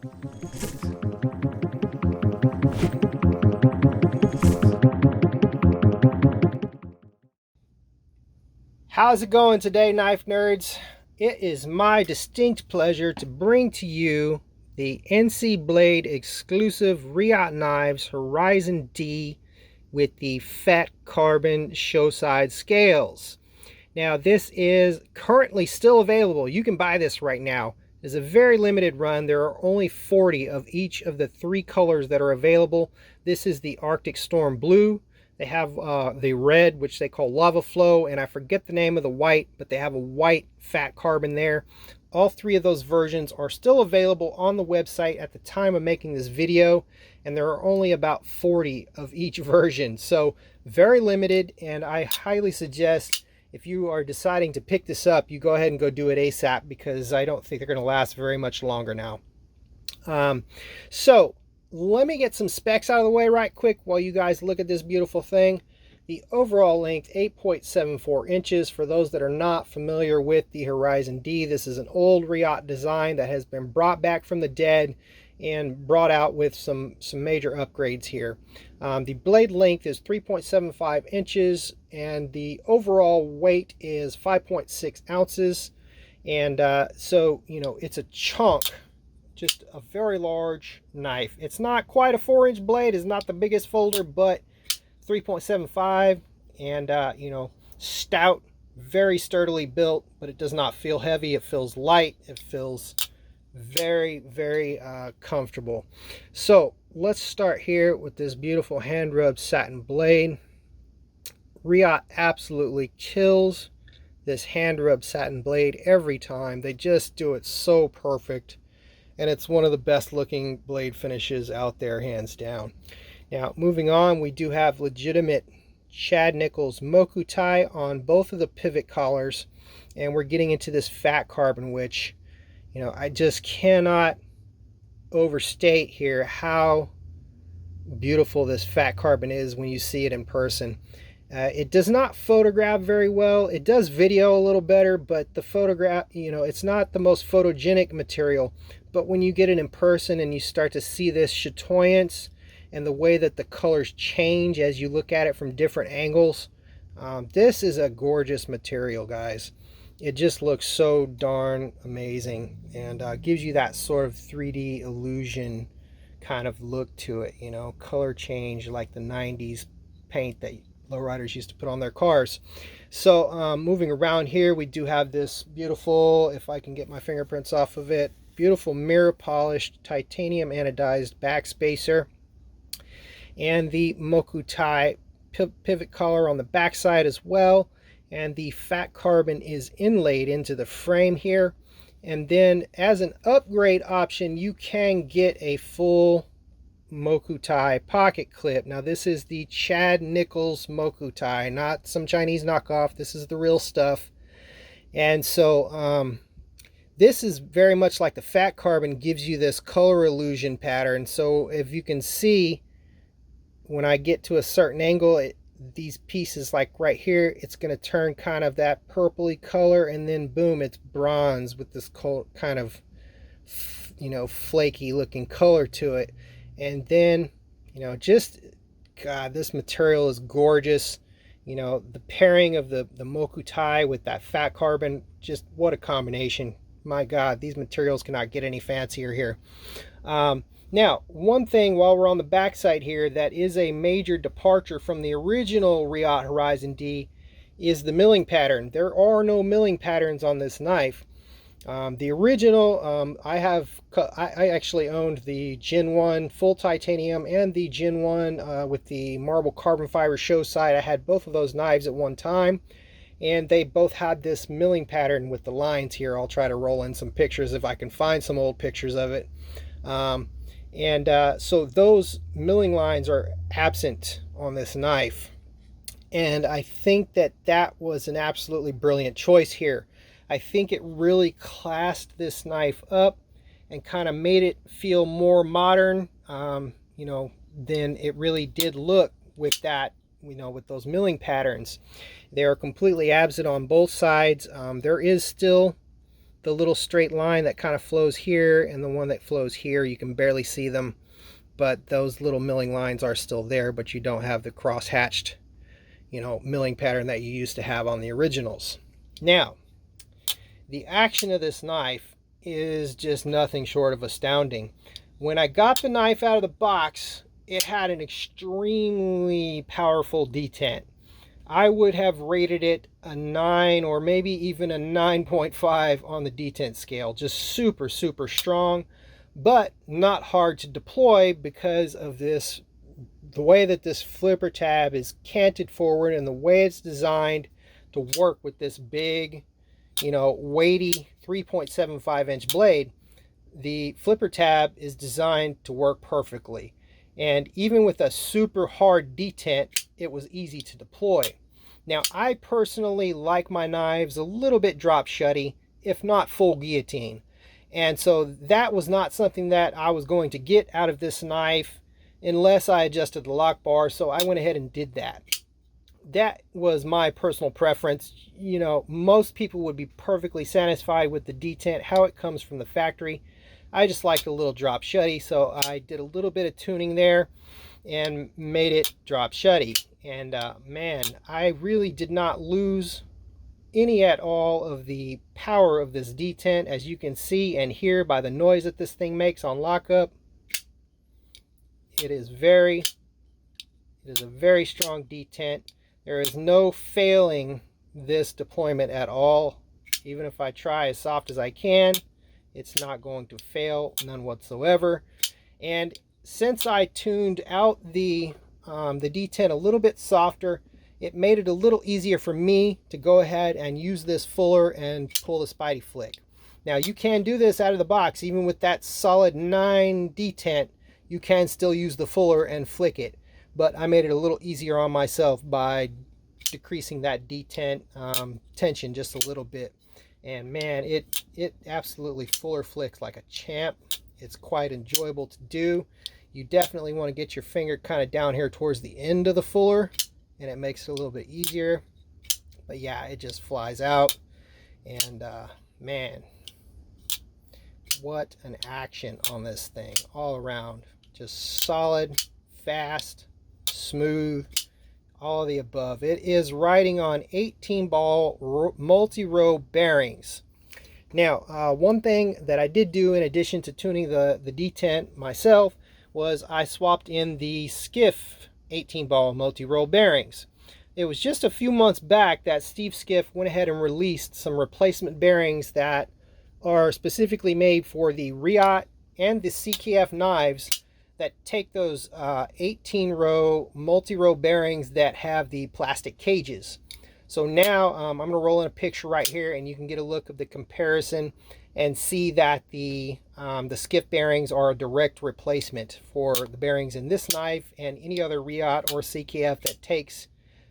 How's it going today, knife nerds? It is my distinct pleasure to bring to you the NC Blade exclusive Reate knives Horizon D with the fat carbon show side scales. Now, this is currently still available. You can buy this right now. It's a very limited run. There are only 40 of each of the 3 colors that are available. This is the Arctic Storm Blue. They have the red, which they call Lava Flow, and I forget the name of the white, but they have a white fat carbon there. All 3 of those versions are still available on the website at the time of making this video, and there are only about 40 of each version. So very limited, and I highly suggest if you are deciding to pick this up, you go ahead and go do it ASAP, because I don't think they're going to last very much longer now. So let me get some specs out of the way right quick while you guys look at this beautiful thing. The overall length, 8.74 inches. For those that are not familiar with the Horizon D, this is an old Reate design that has been brought back from the dead and brought out with some major upgrades here. The blade length is 3.75 inches, and the overall weight is 5.6 ounces. And so, you know, it's a chunk. Just a very large knife. It's not quite a 4-inch blade. It's not the biggest folder, but 3.75, and you know, stout, very sturdily built, but it does not feel heavy. It feels light. It feels very, very comfortable. So let's start here with this beautiful hand rubbed satin blade. Reate absolutely kills this hand rubbed satin blade every time. They just do it so perfect. And it's one of the best looking blade finishes out there, hands down. Now, moving on, we do have legitimate Chad Nichols Moku tie on both of the pivot collars. And we're getting into this fat carbon, which, you know, I just cannot overstate here how beautiful this fat carbon is when you see it in person. It does not photograph very well. It does video a little better, but the photograph, you know, it's not the most photogenic material. But when you get it in person and you start to see this chatoyance and the way that the colors change as you look at it from different angles, this is a gorgeous material, guys. It just looks so darn amazing, and gives you that sort of 3D illusion kind of look to it, you know, color change like the 90s paint that lowriders used to put on their cars. So moving around here, we do have this beautiful, if I can get my fingerprints off of it, beautiful mirror polished titanium anodized backspacer, and the Moku tie pivot collar on the back side as well. And the fat carbon is inlaid into the frame here. And then as an upgrade option, you can get a full Moku tie pocket clip. Now this is the Chad Nichols Moku tie, not some Chinese knockoff. This is the real stuff. And so this is very much like the fat carbon, gives you this color illusion pattern. So if you can see, when I get to a certain angle, these pieces, like right here, it's going to turn kind of that purpley color, and then boom, it's bronze with this kind of, you know, flaky looking color to it. And then, you know, just, God, this material is gorgeous. You know, the pairing of the Moku tie with that fat carbon, just what a combination. My God, these materials cannot get any fancier here. Now, one thing while we're on the backside here that is a major departure from the original Reate Horizon D is the milling pattern. There are no milling patterns on this knife. The original, I actually owned the Gen 1 full titanium and the Gen 1 with the marble carbon fiber show side. I had both of those knives at one time, and they both had this milling pattern with the lines here. I'll try to roll in some pictures if I can find some old pictures of it. So those milling lines are absent on this knife, and I think that that was an absolutely brilliant choice here. I think it really classed this knife up and kind of made it feel more modern, you know, than it really did look with that, you know, with those milling patterns. They are completely absent on both sides. There is still the little straight line that kind of flows here and the one that flows here, you can barely see them, but those little milling lines are still there, but you don't have the cross-hatched, milling pattern that you used to have on the originals. Now, the action of this knife is just nothing short of astounding. When I got the knife out of the box, it had an extremely powerful detent. I would have rated it a 9 or maybe even a 9.5 on the detent scale. Just super, super strong, but not hard to deploy because of this, the way that this flipper tab is canted forward and the way it's designed to work with this big, weighty 3.75 inch blade. The flipper tab is designed to work perfectly. And even with a super hard detent, it was easy to deploy. Now, I personally like my knives a little bit drop shutty, if not full guillotine. And so that was not something that I was going to get out of this knife unless I adjusted the lock bar. So I went ahead and did that. That was my personal preference. Most people would be perfectly satisfied with the detent, how it comes from the factory. I just liked a little drop shutty, so I did a little bit of tuning there and made it drop shutty. And man, I really did not lose any at all of the power of this detent, as you can see and hear by the noise that this thing makes on lockup. It is a very strong detent. There is no failing this deployment at all. Even if I try as soft as I can, it's not going to fail, none whatsoever. And since I tuned out the detent a little bit softer, it made it a little easier for me to go ahead and use this fuller and pull the Spidey flick. Now, you can do this out of the box. Even with that solid 9 detent, you can still use the fuller and flick it. But I made it a little easier on myself by decreasing that detent tension just a little bit. And man, it absolutely fuller flicks like a champ. It's quite enjoyable to do. You definitely want to get your finger kind of down here towards the end of the fuller, and it makes it a little bit easier. But yeah, it just flies out. And man, what an action on this thing all around. Just solid, fast, smooth, all of the above. It is riding on 18 ball multi-row bearings. Now, one thing that I did do in addition to tuning the detent myself was I swapped in the Skiff 18 ball multi-row bearings. It was just a few months back that Steve Skiff went ahead and released some replacement bearings that are specifically made for the Reate and the CKF knives that take those 18-row multi-row bearings that have the plastic cages. So now I'm going to roll in a picture right here, and you can get a look of the comparison and see that the Skiff bearings are a direct replacement for the bearings in this knife and any other Reate or CKF that takes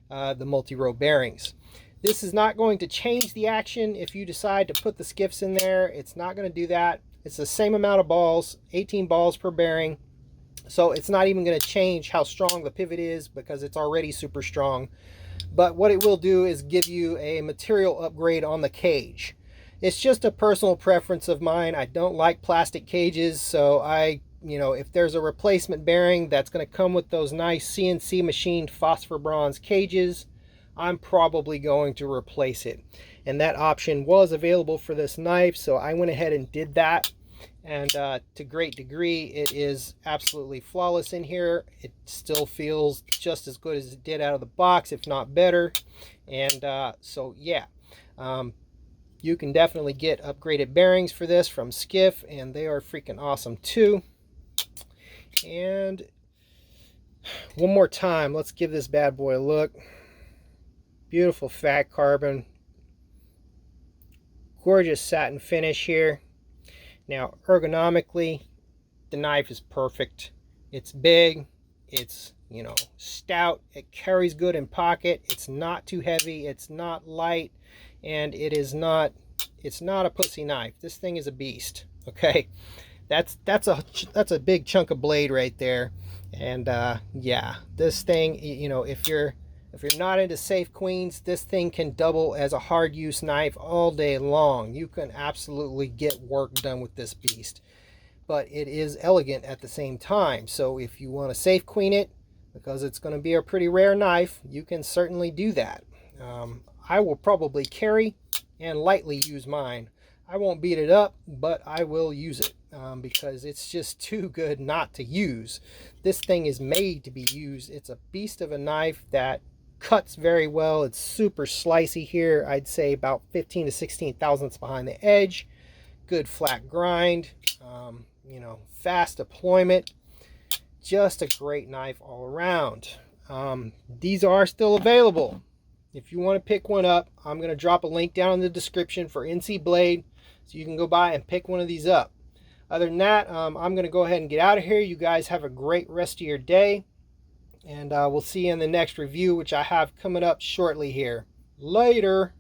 the multi-row bearings. This is not going to change the action if you decide to put the Skiffs in there. It's not going to do that. It's the same amount of balls, 18 balls per bearing. So it's not even going to change how strong the pivot is because it's already super strong. But what it will do is give you a material upgrade on the cage. It's just a personal preference of mine. I don't like plastic cages, so if there's a replacement bearing that's going to come with those nice CNC machined phosphor bronze cages, I'm probably going to replace it. And that option was available for this knife, so I went ahead and did that. And to great degree, it is absolutely flawless in here. It still feels just as good as it did out of the box, if not better. And so yeah, you can definitely get upgraded bearings for this from Skiff, and they are freaking awesome too. And one more time, let's give this bad boy a look. Beautiful fat carbon, gorgeous satin finish here. Now, ergonomically, the knife is perfect. It's big, it's, stout, it carries good in pocket, it's not too heavy, it's not light, and it's not a pussy knife. This thing is a beast, okay? That's a big chunk of blade right there. And yeah, this thing, if you're If you're not into safe queens, this thing can double as a hard use knife all day long. You can absolutely get work done with this beast. But it is elegant at the same time. So if you want to safe queen it, because it's going to be a pretty rare knife, you can certainly do that. I will probably carry and lightly use mine. I won't beat it up, but I will use it because it's just too good not to use. This thing is made to be used. It's a beast of a knife that cuts very well. It's super slicey here. I'd say about 15 to 16 thousandths behind the edge. Good flat grind. You know, fast deployment. Just a great knife all around. These are still available. If you want to pick one up, I'm going to drop a link down in the description for NC Blade, so you can go by and pick one of these up. Other than that, I'm going to go ahead and get out of here. You guys have a great rest of your day, and we'll see you in the next review, which I have coming up shortly here. Later.